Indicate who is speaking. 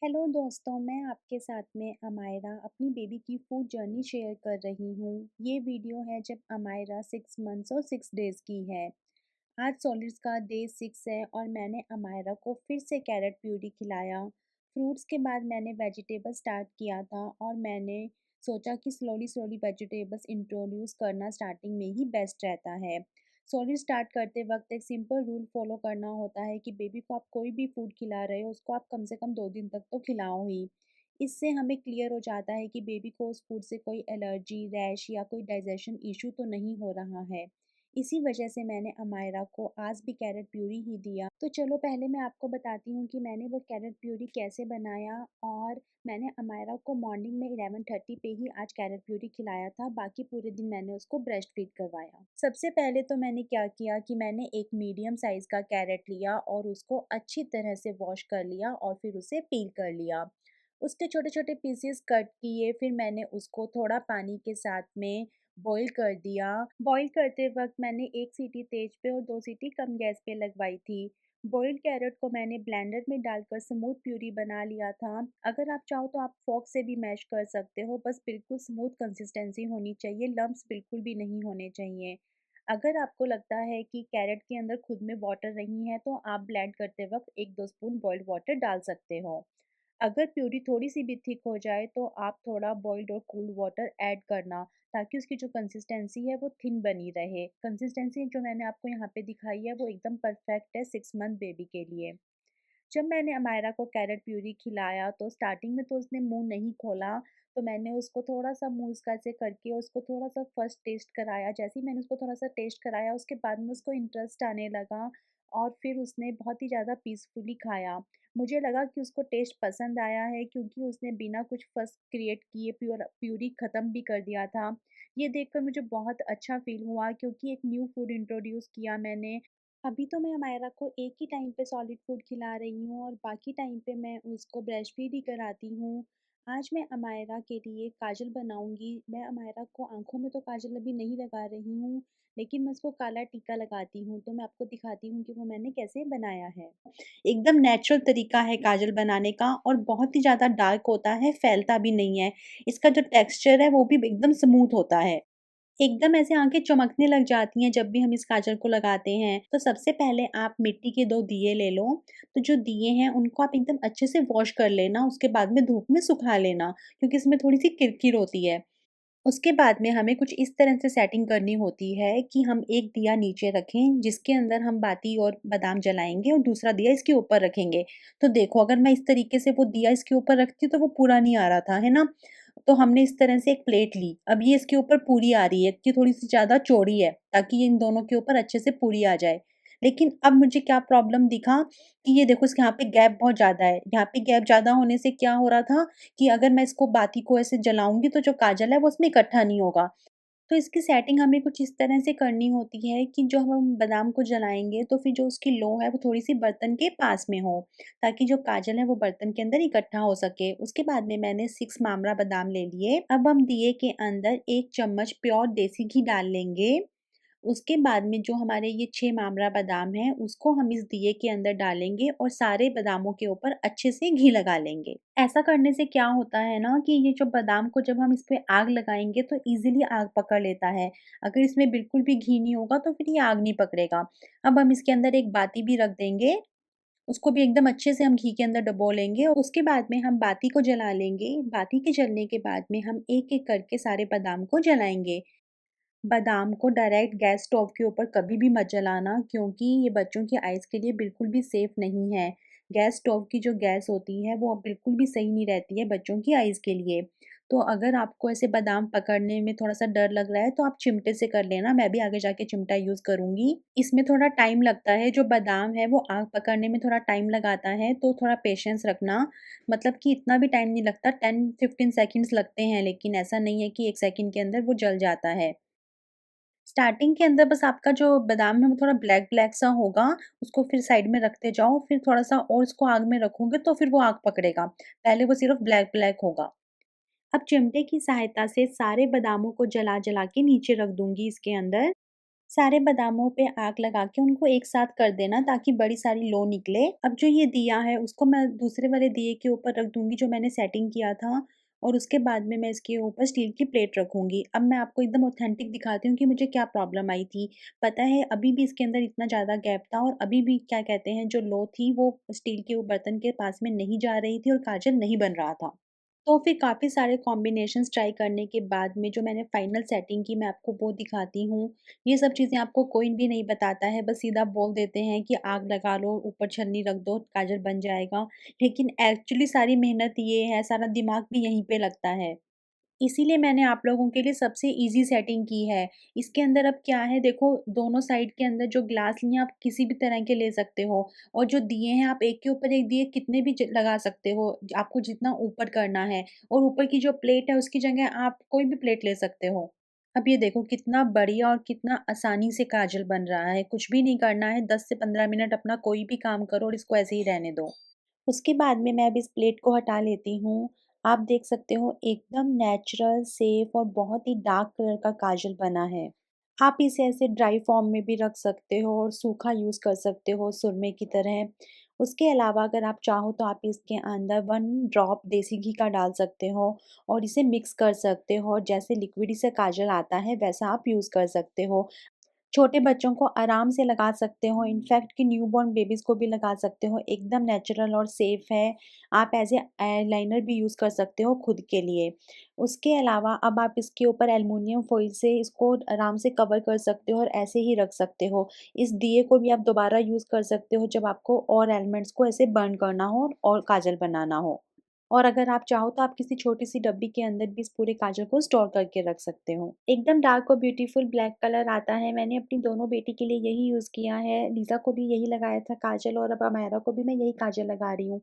Speaker 1: Hello दोस्तों, मैं आपके साथ में अमायरा अपनी बेबी की फूड जर्नी शेयर कर रही हूँ। ये वीडियो है जब अमायरा 6 मंथ्स और 6 डेज़ की है। आज सॉलिड्स का डे 6 है और मैंने अमायरा को फिर से कैरेट प्यूरी खिलाया। फ्रूट्स के बाद मैंने वेजिटेबल स्टार्ट किया था और मैंने सोचा कि स्लोली स्लोली वेजिटेबल्स इंट्रोड्यूस करना स्टार्टिंग में ही बेस्ट रहता है। सॉलिड स्टार्ट करते वक्त एक सिंपल रूल फॉलो करना होता है कि बेबी को आप कोई भी फूड खिला रहे हो उसको आप कम से कम 2 दिन तक तो खिलाओ ही। इससे हमें क्लियर हो जाता है कि बेबी को उस फूड से कोई एलर्जी, रैश या कोई डाइजेशन इशू तो नहीं हो रहा है। इसी वजह से मैंने अमायरा को आज भी कैरेट प्यूरी ही दिया। तो चलो पहले मैं आपको बताती हूँ कि मैंने वो कैरेट प्यूरी कैसे बनाया। और मैंने अमायरा को मॉर्निंग में 11:30 पे ही आज कैरेट प्यूरी खिलाया था। बाकी पूरे दिन मैंने उसको ब्रेस्ट फीड करवाया। सबसे पहले तो मैंने क्या किया कि मैंने एक मीडियम साइज़ का कैरेट लिया और उसको अच्छी तरह से वॉश कर लिया और फिर उसे पील कर लिया। उसके छोटे-छोटे पीसेस कट किए, फिर मैंने उसको थोड़ा पानी के साथ में बॉईल कर दिया। बॉईल करते वक़्त मैंने 1 सीटी तेज़ पे और 2 सीटी कम गैस पे लगवाई थी। बॉइल्ड कैरेट को मैंने ब्लेंडर में डालकर स्मूथ प्यूरी बना लिया था। अगर आप चाहो तो आप फ़ोर्क से भी मैश कर सकते हो, बस बिल्कुल स्मूथ कंसिस्टेंसी होनी चाहिए, लम्प्स बिल्कुल भी नहीं होने चाहिए। अगर आपको लगता है कि कैरेट के अंदर खुद में वाटर नहीं है, तो आप ब्लेंड करते वक़्त 1-2 स्पून बॉइल्ड वाटर डाल सकते हो। अगर प्यूरी थोड़ी-सी भी थिक हो जाए तो आप थोड़ा बॉइल्ड और कूल्ड वाटर ऐड करना, ताकि उसकी जो कंसिस्टेंसी है वो थिन बनी रहे। कंसिस्टेंसी जो मैंने आपको यहाँ पे दिखाई है वो एकदम परफेक्ट है 6 मंथ बेबी के लिए। जब मैंने अमायरा को कैरेट प्यूरी खिलाया तो स्टार्टिंग में तो उसने मुँह नहीं खोला, तो मैंने उसको थोड़ा-सा मुँह इसका ऐसे करके उसको थोड़ा-सा फर्स्ट टेस्ट कराया। जैसे ही मैंने उसको थोड़ा-सा टेस्ट कराया उसके बाद में उसको इंटरेस्ट आने लगा और फिर उसने बहुत ही ज़्यादा पीसफुली खाया। मुझे लगा कि उसको टेस्ट पसंद आया है क्योंकि उसने बिना कुछ फस क्रिएट किए प्यूरी ख़त्म भी कर दिया था। ये देखकर मुझे बहुत अच्छा फ़ील हुआ क्योंकि एक न्यू फूड इंट्रोड्यूस किया मैंने। अभी तो मैं अमायरा को एक ही टाइम पे सॉलिड फूड खिला रही हूँ और बाकी टाइम पे मैं उसको ब्रेस्ट फीड ही कराती हूँ। आज मैं अमायरा के लिए काजल बनाऊँगी। मैं अमायरा को आँखों में तो काजल अभी नहीं लगा रही हूँ, लेकिन मैं उसको काला टीका लगाती हूँ। तो मैं आपको दिखाती हूँ कि वो मैंने कैसे बनाया है। एकदम नेचुरल तरीका है काजल बनाने का और बहुत ही ज़्यादा डार्क होता है, फैलता भी नहीं है। इसका जो टेक्सचर है वो भी एकदम स्मूथ होता है। एकदम ऐसे आँखें चमकने लग जाती हैं जब भी हम इस काजल को लगाते हैं। तो सबसे पहले आप मिट्टी के 2 दिए ले लो। तो जो दिए हैं उनको आप एकदम अच्छे से वॉश कर लेना, उसके बाद में धूप में सुखा लेना क्योंकि इसमें थोड़ी-सी किरकिर होती है। उसके बाद में हमें कुछ इस तरह से सेटिंग करनी होती है कि हम एक दिया नीचे रखें जिसके अंदर हम बाती और बादाम जलाएँगे और दूसरा दिया इसके ऊपर रखेंगे। तो देखो अगर मैं इस तरीके से वो दिया इसके ऊपर रखती तो वो पूरा नहीं आ रहा था, है ना? तो हमने इस तरह से एक प्लेट ली। अब ये इसके ऊपर पूरी आ रही है, ये थोड़ी-सी ज़्यादा चौड़ी है ताकि ये इन दोनों के ऊपर अच्छे से पूरी आ जाए। लेकिन अब मुझे क्या प्रॉब्लम दिखा कि ये देखो इसके यहाँ पे गैप बहुत ज़्यादा है। यहाँ पे गैप ज़्यादा होने से क्या हो रहा था कि अगर मैं इसको बाती को ऐसे जलाऊँगी तो जो काजल है वो उसमें इकट्ठा नहीं होगा। तो इसकी सेटिंग हमें कुछ इस तरह से करनी होती है कि जो हम बादाम को जलाएँगे तो फिर जो उसकी लो है वो थोड़ी-सी बर्तन के पास में हो, ताकि जो काजल है वो बर्तन के अंदर इकट्ठा हो सके। उसके बाद में मैंने 6 मामरा बादाम ले लिए। अब हम दिए के अंदर 1 चम्मच प्योर देसी घी डाल लेंगे। उसके बाद में जो हमारे ये 6 मामरा बादाम हैं, उसको हम इस दिए के अंदर डालेंगे और सारे बादामों के ऊपर अच्छे से घी लगा लेंगे। ऐसा करने से क्या होता है ना कि ये जो बादाम को जब हम इस पे आग लगाएँगे तो ईज़िली आग पकड़ लेता है। अगर इसमें बिल्कुल भी घी नहीं होगा तो फिर ये आग नहीं पकड़ेगा। अब हम इसके अंदर एक बाती भी रख देंगे, उसको भी एकदम अच्छे से हम घी के अंदर डुबो लेंगे और उसके बाद में हम बाती को जला लेंगे। बाती के जलने के बाद में हम एक-एक करके सारे बादाम को जलाएँगे। बादाम को डायरेक्ट गैस स्टोव के ऊपर कभी भी मत जलाना क्योंकि ये बच्चों की आइज़ के लिए बिल्कुल भी सेफ़ नहीं है। गैस स्टोव की जो गैस होती है वो बिल्कुल भी सही नहीं रहती है बच्चों की आइज़ के लिए। तो अगर आपको ऐसे बादाम पकड़ने में थोड़ा-सा डर लग रहा है तो आप चिमटे से कर लेना, मैं भी आगे जाके चिमटा यूज़ करूँगी। इसमें थोड़ा टाइम लगता है, जो बादाम है वो आग पकड़ने में थोड़ा टाइम लगाता है तो थोड़ा पेशेंस रखना। मतलब कि इतना भी टाइम नहीं लगता, 10-15 सेकंड्स लगते हैं, लेकिन ऐसा नहीं है कि 1 सेकंड के अंदर वो जल जाता है। स्टार्टिंग के अंदर बस आपका जो बादाम है वो थोड़ा ब्लैक-ब्लैक सा होगा, उसको फिर साइड में रखते जाओ, फिर थोड़ा-सा और इसको आग में रखोगे तो फिर वो आग पकड़ेगा। पहले वो सिर्फ़ ब्लैक-ब्लैक होगा। अब चिमटे की सहायता से सारे बादामों को जला-जला के नीचे रख दूँगी इसके अंदर। सारे बादामों पे आग लगा के उनको एक साथ कर देना ताकि बड़ी सारी लो निकले। अब जो ये दिया है उसको मैं दूसरे वाले दिए के ऊपर रख दूँगी जो मैंने सेटिंग किया था और उसके बाद में मैं इसके ऊपर स्टील की प्लेट रखूँगी। अब मैं आपको एकदम ऑथेंटिक दिखाती हूँ कि मुझे क्या प्रॉब्लम आई थी। पता है अभी भी इसके अंदर इतना ज़्यादा गैप था और अभी भी क्या कहते हैं जो लो थी वो स्टील के वो बर्तन के पास में नहीं जा रही थी और काजल नहीं बन रहा था। तो फिर काफ़ी सारे कॉम्बिनेशंस ट्राई करने के बाद में जो मैंने फाइनल सेटिंग की मैं आपको वो दिखाती हूँ। ये सब चीज़ें आपको कोई भी नहीं बताता है, बस सीधा बोल देते हैं कि आग लगा लो, ऊपर छन्नी रख दो, काजल बन जाएगा। लेकिन एक्चुअली सारी मेहनत ये है, सारा दिमाग भी यहीं पे लगता है। इसीलिए मैंने आप लोगों के लिए सबसे ईज़ी सेटिंग की है। इसके अंदर अब क्या है देखो दोनों साइड के अंदर जो ग्लास लिए आप किसी भी तरह के ले सकते हो और जो दिए हैं आप एक के ऊपर एक दिए कितने भी लगा सकते हो, आपको जितना ऊपर करना है और ऊपर की जो प्लेट है उसकी जगह आप कोई भी प्लेट ले सकते हो। अब ये देखो कितना बढ़िया और कितना आसानी से काजल बन रहा है, कुछ भी नहीं करना है 10 से 15 मिनट अपना कोई भी काम करो और इसको ऐसे ही रहने दो। उसके बाद में मैं अब इस प्लेट को हटा लेती हूँ। आप देख सकते हो एकदम नेचुरल, सेफ और बहुत ही डार्क कलर का काजल बना है। आप इसे ऐसे ड्राई फॉर्म में भी रख सकते हो और सूखा यूज़ कर सकते हो सुरमे की तरह। उसके अलावा अगर आप चाहो तो आप इसके अंदर 1 ड्रॉप देसी घी का डाल सकते हो और इसे मिक्स कर सकते हो और जैसे लिक्विड से काजल आता है वैसा आप यूज़ कर सकते हो। छोटे बच्चों को आराम से लगा सकते हो, इनफैक्ट कि न्यूबॉर्न बेबीज़ को भी लगा सकते हो, एकदम नेचुरल और सेफ़ है। आप एज़ ए आईलाइनर भी यूज़ कर सकते हो खुद के लिए। उसके अलावा अब आप इसके ऊपर एल्युमिनियम फ़ॉइल से इसको आराम से कवर कर सकते हो और ऐसे ही रख सकते हो। इस दिए को भी आप दोबारा यूज़ कर सकते हो जब आपको और एलिमेंट्स को ऐसे बर्न करना हो और काजल बनाना हो। और अगर आप चाहो तो आप किसी छोटी-सी डब्बी के अंदर भी इस पूरे काजल को स्टोर करके रख सकते हो। एकदम डार्क और ब्यूटीफुल ब्लैक कलर आता है, मैंने अपनी दोनों बेटी के लिए यही यूज़ किया है। लीज़ा को भी यही लगाया था काजल और अब अमायरा को भी मैं यही काजल लगा रही हूँ।